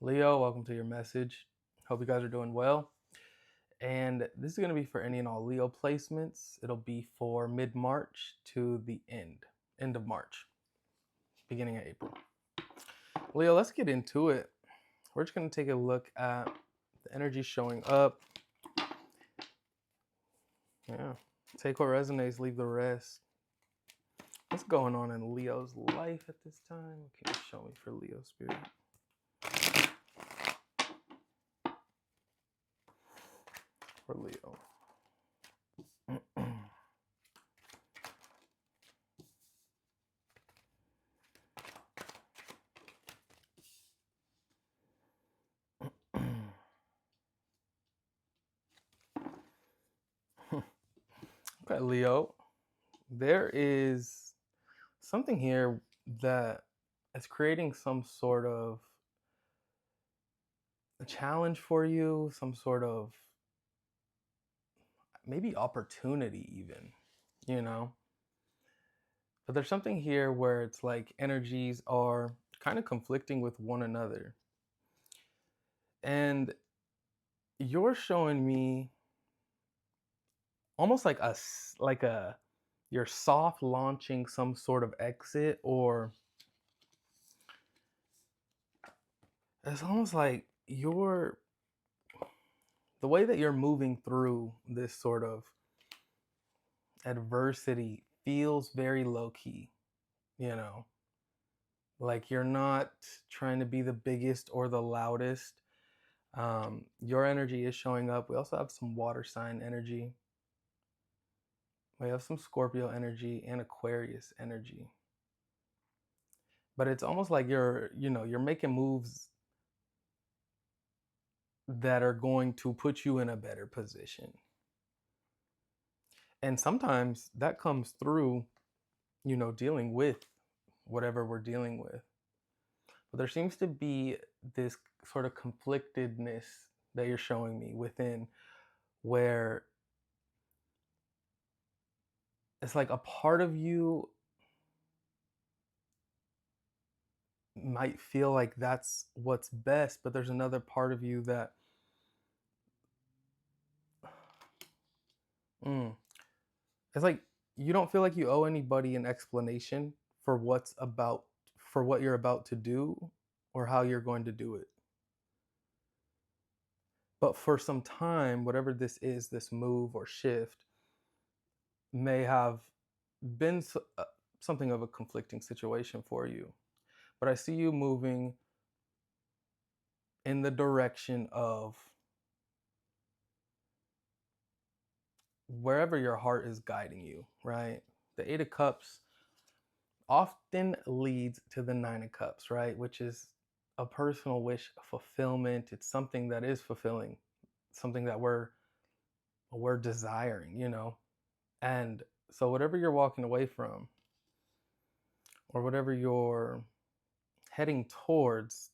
Leo, welcome to your message. Hope you guys are doing well. And this is going to be for any and all Leo placements. It'll be for mid March to the end of March, beginning of April. Leo, let's get into it. We're just going to take a look at the energy showing up. Yeah. Take what resonates, leave the rest. What's going on in Leo's life at this time? What can you show me for Leo spirit? For Leo. Okay, Leo. There is something here that is creating some sort of a challenge for you, some sort of maybe opportunity, even, you know? But there's something here where it's like energies are kind of conflicting with one another. And you're showing me almost like you're soft launching some sort of exit, or it's almost like the way that you're moving through this sort of adversity feels very low key, you know? Like you're not trying to be the biggest or the loudest. Your energy is showing up. We also have some water sign energy. We have some Scorpio energy and Aquarius energy. But it's almost like you're making moves that are going to put you in a better position. And sometimes that comes through, dealing with whatever we're dealing with. But there seems to be this sort of conflictedness that you're showing me within, where it's like a part of you might feel like that's what's best, but there's another part of you that it's like you don't feel like you owe anybody an explanation for what you're about to do or how you're going to do it. But for some time, whatever this is, this move or shift may have been something of a conflicting situation for you. But I see you moving in the direction of wherever your heart is guiding you, right? The Eight of Cups often leads to the Nine of Cups, right? Which is a personal wish fulfillment. It's something that is fulfilling, something that we're desiring, And so whatever you're walking away from, or whatever you're heading towards,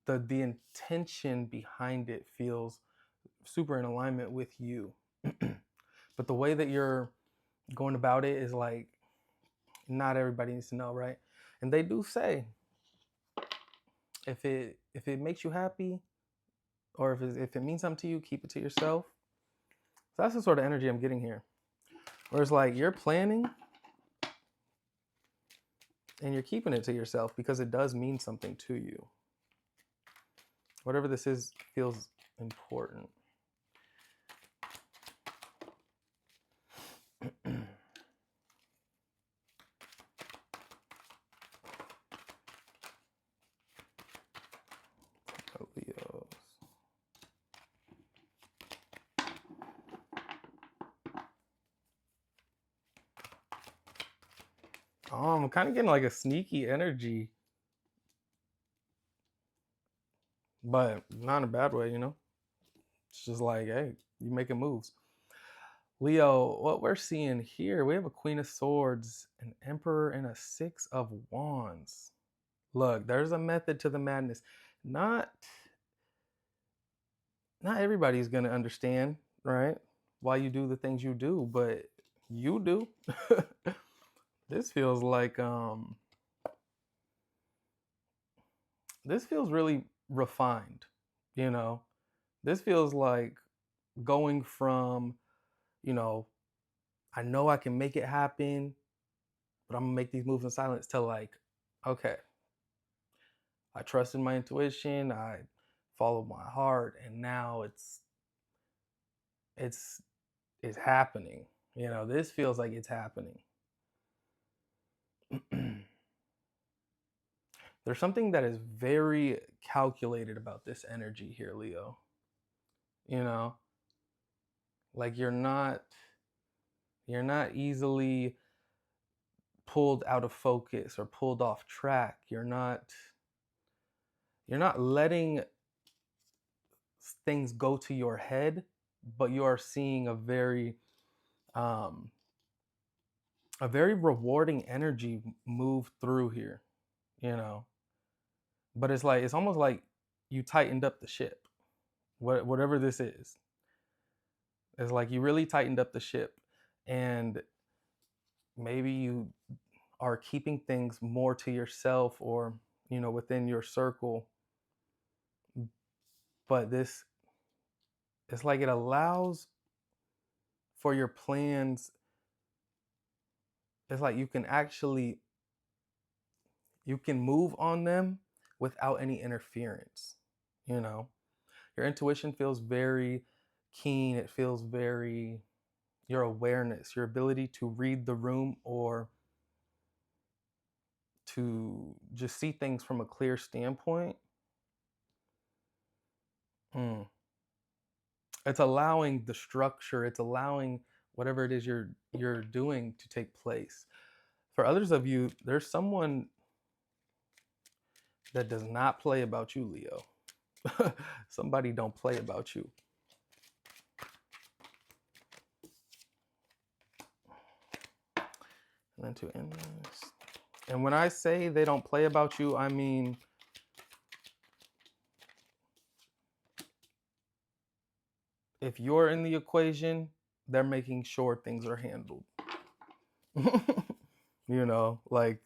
the intention behind it feels super in alignment with you. But the way that you're going about it is like not everybody needs to know, right? And they do say if it makes you happy, or if it means something to you, keep it to yourself. So that's the sort of energy I'm getting here. Where it's like you're planning and you're keeping it to yourself because it does mean something to you. Whatever this is feels important. Leos. I'm kind of getting like a sneaky energy, but not in a bad way, It's just like, hey, you making moves. Leo, what we're seeing here, we have a Queen of Swords, an Emperor, and a Six of Wands. Look, there's a method to the madness. Not everybody's gonna understand, right? Why you do the things you do, but you do. This feels like this feels really refined, you know. This feels like going from, you I know I can make it happen, but I'm gonna make these moves in silence to like, okay, I trusted my intuition, I followed my heart, and now it's it's happening. This feels like it's happening. There's something that is very calculated about this energy here, Leo. You know, like you're not easily pulled out of focus or pulled off track. You're not letting things go to your head, but you are seeing um a very rewarding energy move through here, you know. But it's almost like you tightened up the ship. Whatever this is. It's like you really tightened up the ship, and maybe you are keeping things more to yourself, or within your circle. But this, it's like it allows for your plans. It's like you can move on them without any interference. you know your intuition feels very keen. It feels very, your awareness, your ability to read the room, or to just see things from a clear standpoint. mm, it's allowing the structure, it's allowing whatever it is you're doing to take place. For others of you, there's someone that does not play about you, Leo. Somebody don't play about you. And then to end this. And when I say they don't play about you, I mean if you're in the equation, they're making sure things are handled. Like,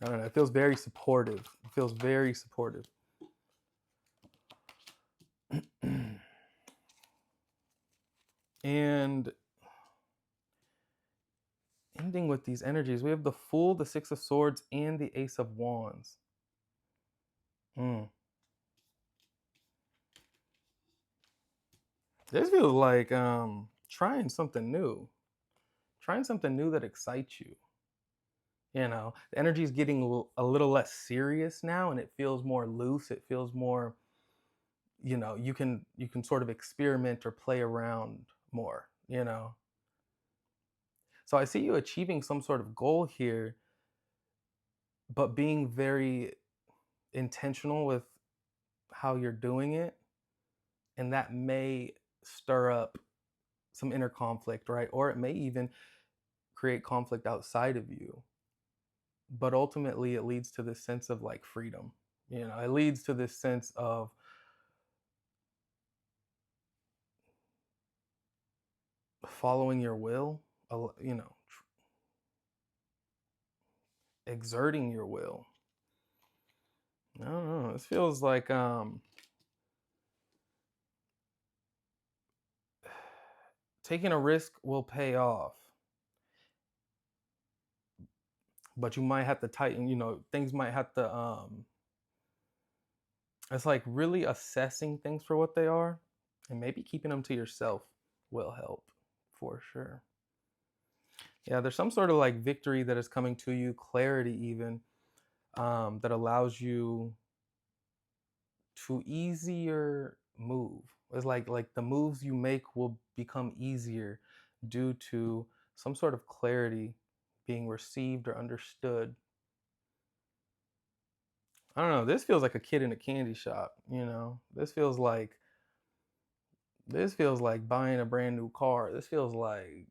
I don't know, it feels very supportive. It feels very supportive. And ending with these energies, we have the Fool, the Six of Swords, and the Ace of Wands. Mm. This feels like trying something new. Trying something new that excites you. The energy is getting a little less serious now, and it feels more loose. It feels more, you can sort of experiment or play around more. So I see you achieving some sort of goal here, but being very intentional with how you're doing it, and that may stir up some inner conflict, right? Or it may even create conflict outside of you. But ultimately, it leads to this sense of like freedom. It leads to this sense of following your will, exerting your will. I don't know. This feels like taking a risk will pay off, but you might have to tighten. Things might have to. It's like really assessing things for what they are, and maybe keeping them to yourself will help for sure. Yeah, there's some sort of like victory that is coming to you, clarity even, that allows you to easier move. It's like the moves you make will become easier due to some sort of clarity being received or understood. I don't know. This feels like a kid in a candy shop. This feels like buying a brand new car. This feels like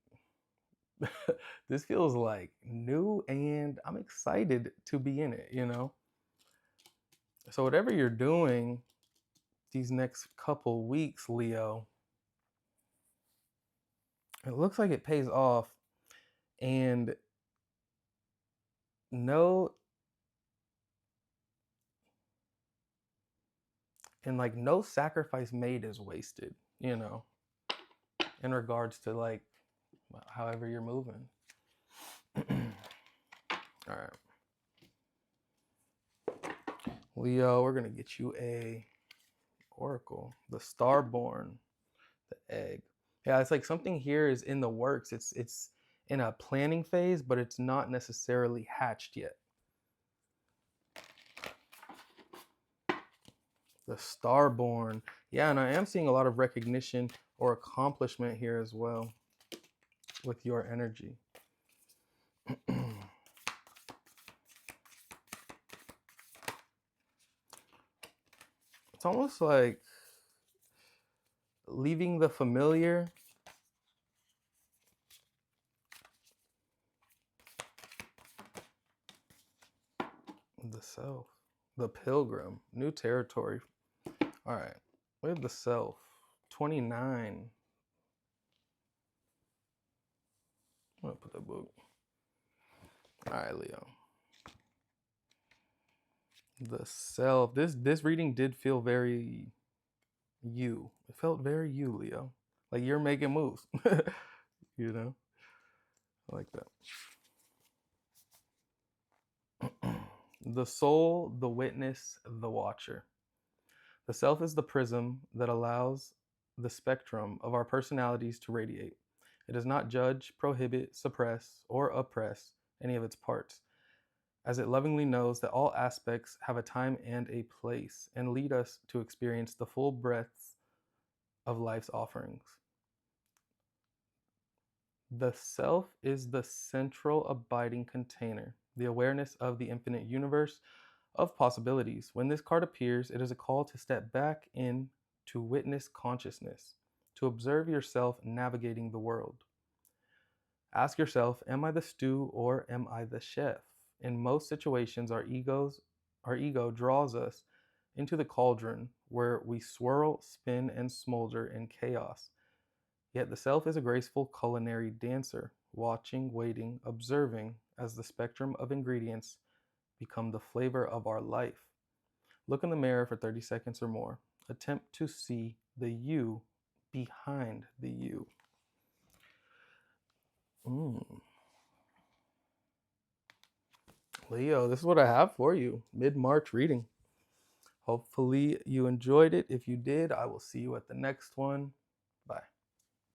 this feels like new, and I'm excited to be in it. So whatever you're doing these next couple weeks, Leo, it looks like it pays off. And know And like no sacrifice made is wasted, you know, in regards to like however you're moving. All right. Leo, we're gonna get you a oracle. The Starborn, the egg. Yeah, it's like something here is in the works. It's in a planning phase, but it's not necessarily hatched yet. The Starborn. Yeah, and I am seeing a lot of recognition or accomplishment here as well with your energy. It's almost like leaving the familiar. The self. The pilgrim. New territory. All right. We have the self. 29. I'm gonna put that book. All right, Leo. The self. This reading did feel very you. It felt very you, Leo. Like you're making moves. You know? I like that. The soul, the witness, the watcher. The self is the prism that allows the spectrum of our personalities to radiate. It does not judge, prohibit, suppress, or oppress any of its parts, as it lovingly knows that all aspects have a time and a place and lead us to experience the full breadth of life's offerings. The self is the central abiding container, the awareness of the infinite universe of possibilities. When this card appears, it is a call to step back in to witness consciousness, to observe yourself navigating the world. Ask yourself, am I the stew or am I the chef? In most situations, our ego draws us into the cauldron where we swirl, spin, and smolder in chaos. Yet the self is a graceful culinary dancer, watching, waiting, observing as the spectrum of ingredients become the flavor of our life. Look in the mirror for 30 seconds or more. Attempt to see the you behind the you. Leo, this is what I have for you. Mid-March reading. Hopefully you enjoyed it. If you did, I will see you at the next one.